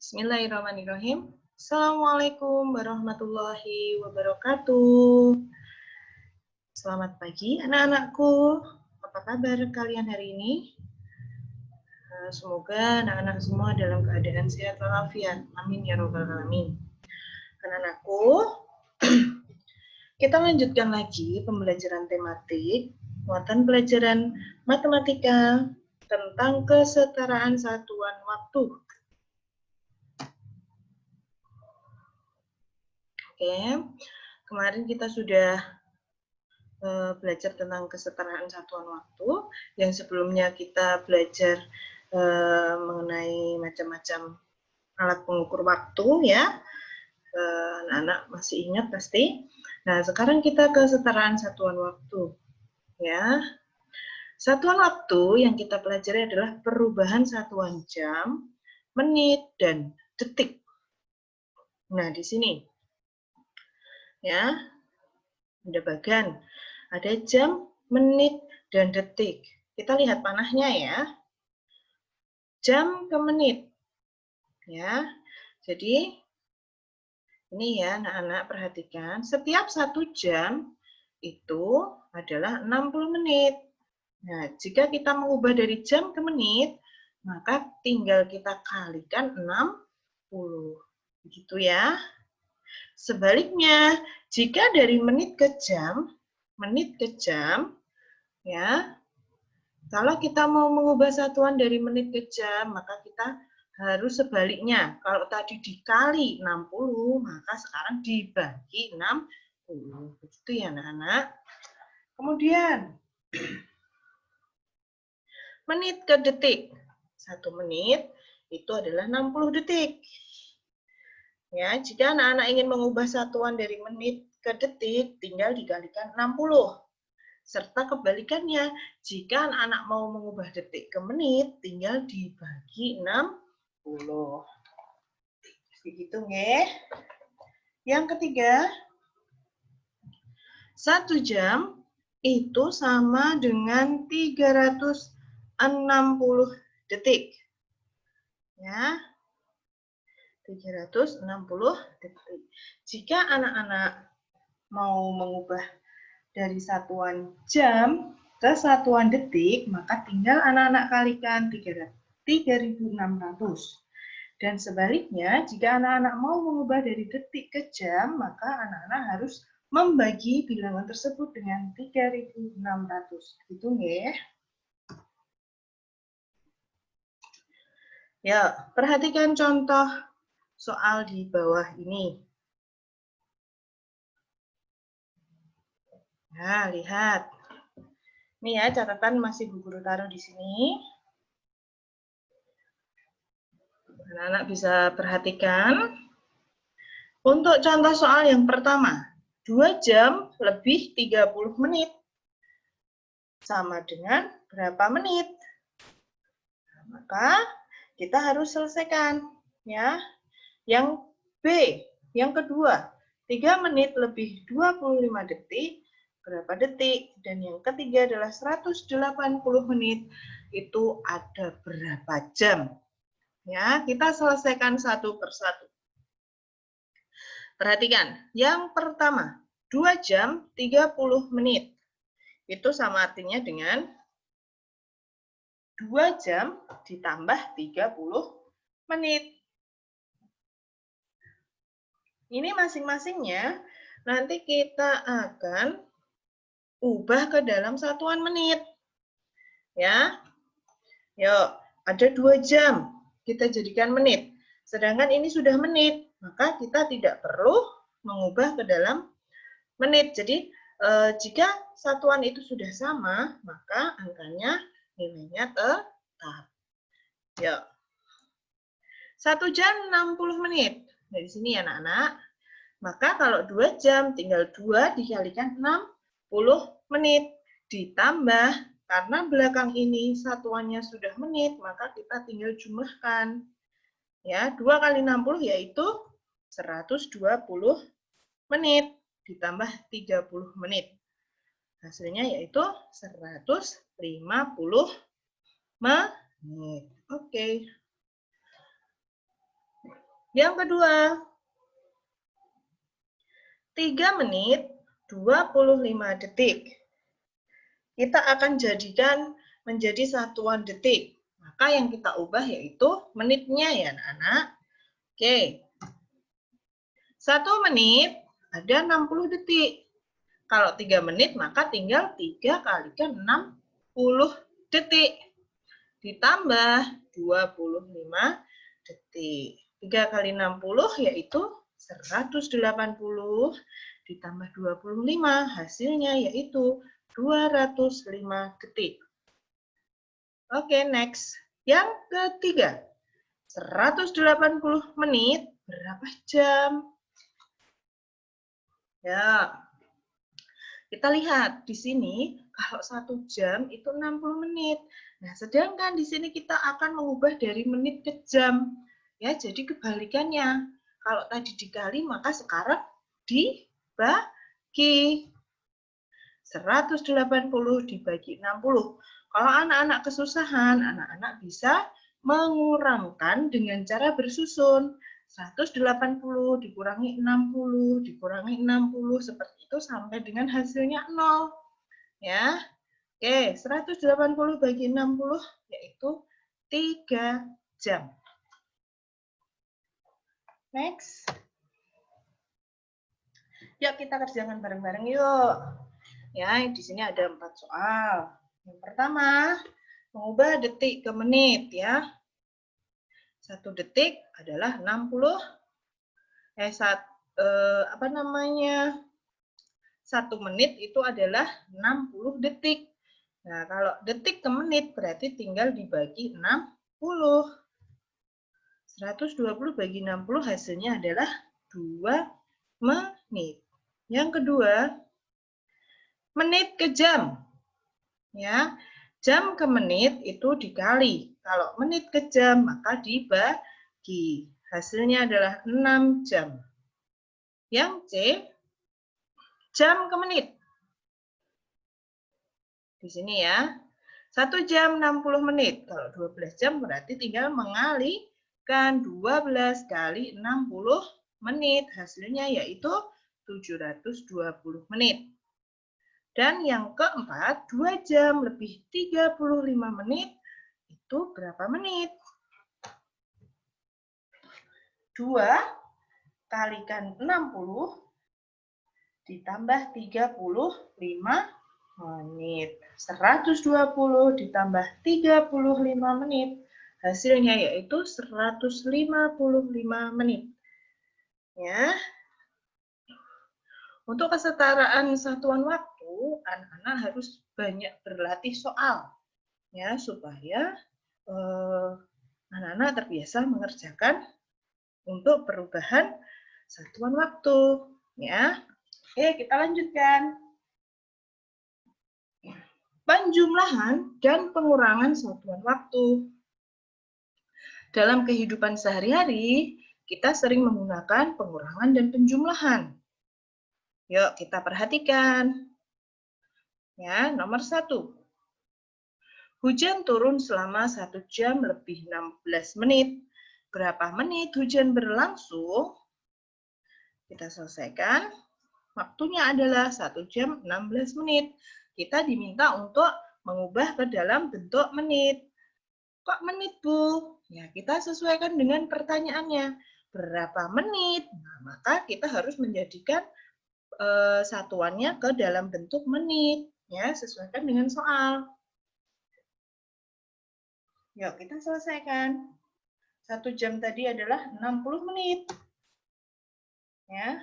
Bismillahirrahmanirrahim. Assalamualaikum warahmatullahi wabarakatuh. Selamat pagi anak-anakku. Apa kabar kalian hari ini? Semoga anak-anak semua dalam keadaan sehat walafiat. Amin ya robbal alamin. Anak-anakku, kita lanjutkan lagi pembelajaran tematik muatan pelajaran matematika tentang kesetaraan satuan waktu. Oke, kemarin kita sudah belajar tentang kesetaraan satuan waktu. Yang sebelumnya kita belajar mengenai macam-macam alat pengukur waktu, ya. Anak-anak masih ingat pasti. Nah, sekarang kita kesetaraan satuan waktu, ya. Satuan waktu yang kita pelajari adalah perubahan satuan jam, menit, dan detik. Nah, di sini, ya, ada bagan, ada jam, menit, dan detik. Kita lihat panahnya, ya. Jam ke menit, ya. Jadi ini ya anak-anak perhatikan, setiap 1 jam itu adalah 60 menit. Nah, jika kita mengubah dari jam ke menit, maka tinggal kita kalikan 60. Begitu ya. Sebaliknya, jika dari menit ke jam, ya, kalau kita mau mengubah satuan dari menit ke jam, maka kita harus sebaliknya. Kalau tadi dikali 60, maka sekarang dibagi 60. Begitu ya anak-anak. Kemudian, menit ke detik. 1 menit itu adalah 60 detik. Ya, jika anak-anak ingin mengubah satuan dari menit ke detik, tinggal dikalikan 60. Serta kebalikannya, jika anak-anak mau mengubah detik ke menit, tinggal dibagi 60. Begitu nggih. Yang ketiga, 1 jam itu sama dengan 360 detik. Ya. 360 detik. Jika anak-anak mau mengubah dari satuan jam ke satuan detik, maka tinggal anak-anak kalikan 3.600. Dan sebaliknya, jika anak-anak mau mengubah dari detik ke jam, maka anak-anak harus membagi bilangan tersebut dengan 3.600. Gitu nggih. Ya, perhatikan contoh soal di bawah ini. Nah, lihat. Ini ya, catatan masih Bu Guru taruh di sini. Anak-anak bisa perhatikan. Untuk contoh soal yang pertama, 2 jam lebih 30 menit. Sama dengan berapa menit? Maka kita harus selesaikan. Ya. Yang B, yang kedua, 3 menit lebih 25 detik, berapa detik? Dan yang ketiga adalah 180 menit, itu ada berapa jam? Ya, kita selesaikan satu persatu. Perhatikan, yang pertama, 2 jam 30 menit. Itu sama artinya dengan 2 jam ditambah 30 menit. Ini masing-masingnya nanti kita akan ubah ke dalam satuan menit. Ya. Yuk, ada 2 jam. Kita jadikan menit. Sedangkan ini sudah menit, maka kita tidak perlu mengubah ke dalam menit. Jadi, jika satuan itu sudah sama, maka angkanya nilainya tetap. Yuk. 1 jam 60 menit. Dari sini ya anak-anak. Maka kalau 2 jam, tinggal 2 dikalikan 60 menit. Ditambah, karena belakang ini satuannya sudah menit, maka kita tinggal jumlahkan. Ya, 2 kali 60 yaitu 120 menit. Ditambah 30 menit. Hasilnya yaitu 150 menit. Oke. Yang kedua, 3 menit 25 detik. Kita akan jadikan menjadi satuan detik. Maka yang kita ubah yaitu menitnya ya anak-anak. Oke. 1 menit ada 60 detik. Kalau 3 menit maka tinggal 3 kalikan 60 detik. Ditambah 25 detik. 3 kali 60 yaitu 180 ditambah 25 hasilnya yaitu 205 detik. Oke, next. Yang ketiga, 180 menit berapa jam? Ya, kita lihat di sini kalau 1 jam itu 60 menit. Nah, sedangkan di sini kita akan mengubah dari menit ke jam. Ya, jadi kebalikannya. Kalau tadi dikali, maka sekarang dibagi. 180 dibagi 60. Kalau anak-anak kesusahan, anak-anak bisa mengurangkan dengan cara bersusun. 180 dikurangi 60, dikurangi 60, seperti itu sampai dengan hasilnya 0. Ya. Oke, 180 bagi 60 yaitu 3 jam. Next. Yuk kita kerjakan bareng-bareng yuk. Ya, di sini ada 4 soal. Yang pertama, mengubah detik ke menit ya. 1 detik adalah 60 1 menit itu adalah 60 detik. Nah, kalau detik ke menit berarti tinggal dibagi 60. 120 bagi 60 hasilnya adalah 2 menit. Yang kedua, menit ke jam. Ya, jam ke menit itu dikali. Kalau menit ke jam maka dibagi. Hasilnya adalah 6 jam. Yang C, jam ke menit. Di sini ya. 1 jam 60 menit. Kalau 12 jam berarti tinggal mengalihkan 12 kali 60 menit. Hasilnya yaitu 720 menit. Dan yang keempat, 2 jam lebih 35 menit, itu berapa menit? 2 kalikan 60 ditambah 35 menit. 120 ditambah 35 menit, hasilnya yaitu 155 menit. Ya. Untuk kesetaraan satuan waktu, anak-anak harus banyak berlatih soal, ya, supaya anak-anak terbiasa mengerjakan untuk perubahan satuan waktu. Ya, oke, kita lanjutkan. Penjumlahan dan pengurangan satuan waktu. Dalam kehidupan sehari-hari, kita sering menggunakan pengurangan dan penjumlahan. Yuk, kita perhatikan. Ya, nomor 1. Hujan turun selama 1 jam lebih 16 menit. Berapa menit hujan berlangsung? Kita selesaikan. Waktunya adalah 1 jam 16 menit. Kita diminta untuk mengubah ke dalam bentuk menit. Kok menit, Bu? Ya, kita sesuaikan dengan pertanyaannya. Berapa menit? Nah, maka kita harus menjadikan satuannya ke dalam bentuk menit. Ya, sesuaikan dengan soal. Yuk, kita selesaikan. 1 jam tadi adalah 60 menit. Ya,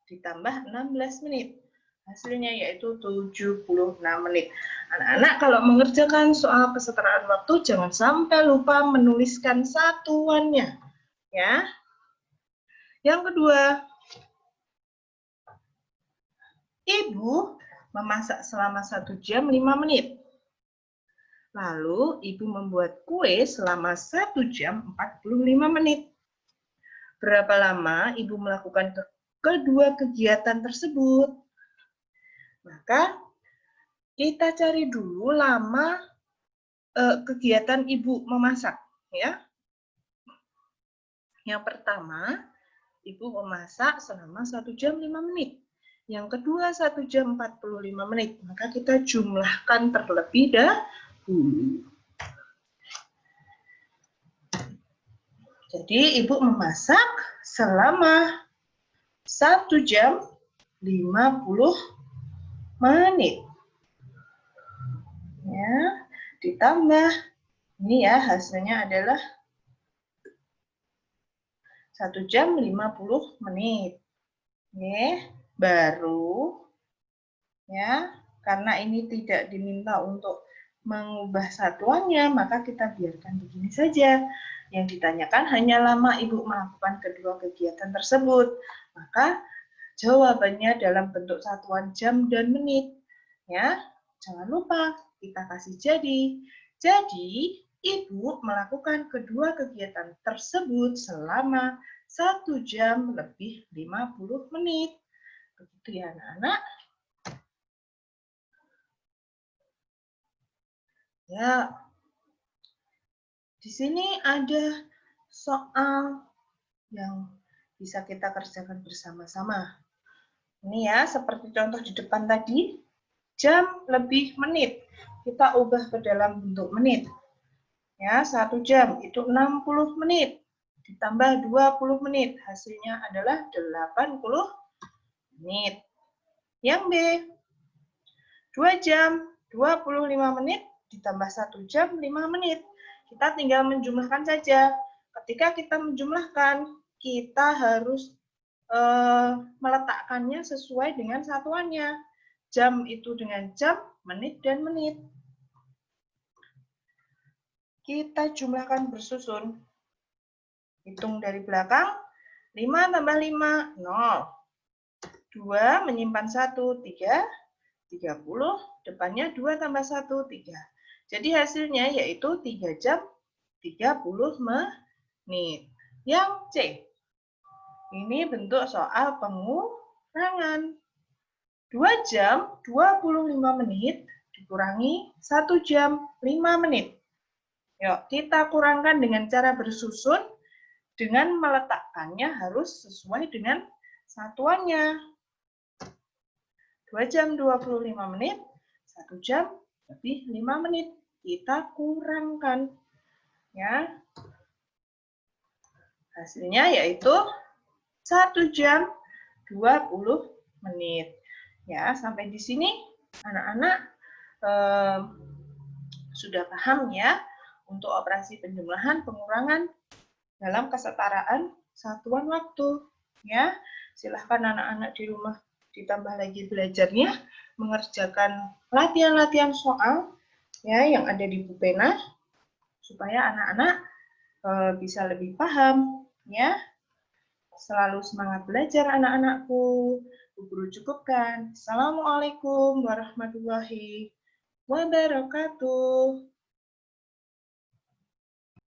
ditambah 16 menit. Hasilnya yaitu 76 menit. Anak-anak kalau mengerjakan soal kesetaraan waktu, jangan sampai lupa menuliskan satuannya. Ya. Yang kedua, Ibu memasak selama 1 jam 5 menit. Lalu, Ibu membuat kue selama 1 jam 45 menit. Berapa lama Ibu melakukan kedua kegiatan tersebut? Maka, kita cari dulu lama kegiatan Ibu memasak. Ya. Yang pertama, Ibu memasak selama 1 jam 5 menit. Yang kedua 1 jam 45 menit. Maka kita jumlahkan terlebih dahulu. Jadi Ibu memasak selama 1 jam 50 menit. Ya, ditambah ini ya hasilnya adalah 1 jam 50 menit. Oke, baru ya, karena ini tidak diminta untuk mengubah satuannya, maka kita biarkan begini saja. Yang ditanyakan hanya lama Ibu melakukan kedua kegiatan tersebut. Maka jawabannya dalam bentuk satuan jam dan menit. Ya, jangan lupa kita kasih jadi. Jadi, Ibu melakukan kedua kegiatan tersebut selama 1 jam lebih 50 menit. Begitu ya anak-anak. Ya, di sini ada soal yang bisa kita kerjakan bersama-sama. Ini ya, seperti contoh di depan tadi, jam lebih menit. Kita ubah ke dalam bentuk menit. Ya, 1 jam itu 60 menit. Ditambah 20 menit, hasilnya adalah 80 menit. Yang B, 2 jam 25 menit ditambah 1 jam 5 menit. Kita tinggal menjumlahkan saja. Ketika kita menjumlahkan, kita harus meletakkannya sesuai dengan satuannya. Jam itu dengan jam, menit dan menit. Kita jumlahkan bersusun. Hitung dari belakang, 5 tambah 5, 0. 2 menyimpan 1, 3, 30. Depannya 2 tambah 1, 3. Jadi hasilnya yaitu 3 jam 30 menit. Yang C. Ini bentuk soal pengurangan. 2 jam 25 menit dikurangi 1 jam 5 menit. Yuk, kita kurangkan dengan cara bersusun, dengan meletakkannya harus sesuai dengan satuannya. 2 jam 25 menit, 1 jam lebih 5 menit. Kita kurangkan. Ya. Hasilnya yaitu 1 jam 20 menit. Ya, sampai di sini anak-anak sudah paham ya untuk operasi penjumlahan pengurangan dalam kesetaraan satuan waktu. Ya, silahkan anak-anak di rumah ditambah lagi belajarnya, mengerjakan latihan-latihan soal ya yang ada di buku pena supaya anak-anak bisa lebih paham ya. Selalu semangat belajar anak-anakku. Bu Guru cukupkan. Assalamualaikum warahmatullahi wabarakatuh.